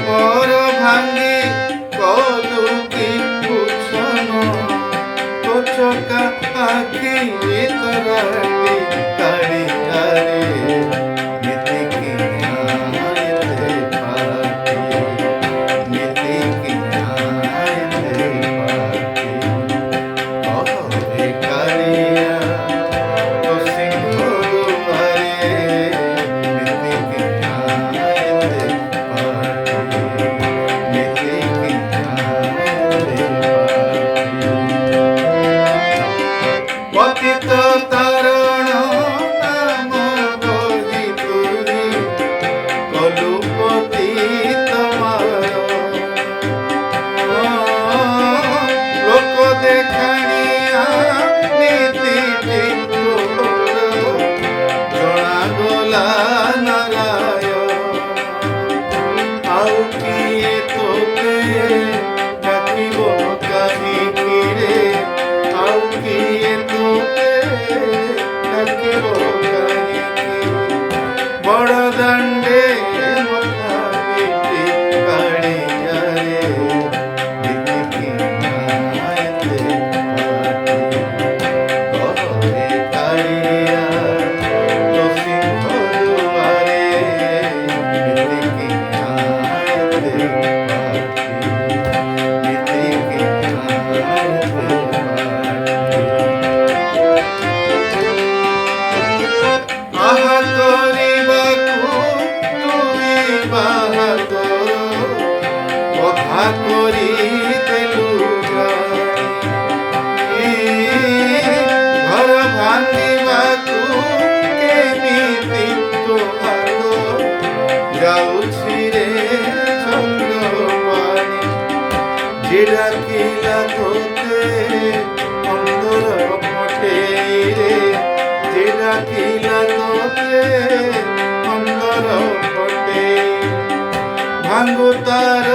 পর ভাঙ্গি কলু কি কুছন চকা আখি তরাটি কাড়িয়ারে নীতিকি আইতে পাতি নীতিকি আইতে পাতি অহরে কাড়িয়া তো সিংহ দুয়ারে নীতিকি আইতে পাতি নীতিকি আইতে পাতি পতিত তারণ নাম গহি তুরি কলুপতি তোমার লোক দেখানিয়া নীতিটি জনাগলা নারায়ণ আউ কিয়ে তোতে ডাকিব কাহিনীরে আউ কিয়ে তোতে ডাকিব কাহিনী বড় দাণ্ডে মথা পিটি কাড়িয়ারে নীতিকি আইতে পাতি কহরে কাড়িয়া তো সিংহ দুয়ারে নীতিকি আইতে পাতি নীতিকি আইতে আহা করিবাকু তুই বাহাদুর কথা করি দেলু ঘর ভাঙিবাকু কেমিতি তোহার যাଉଛି রে চন্দ্রপাণি যে ডাকিলা তোতে অন্তর ফটে রে যে ডাকিলা তোতে অন্তর ফটে ভাঙ্গু তার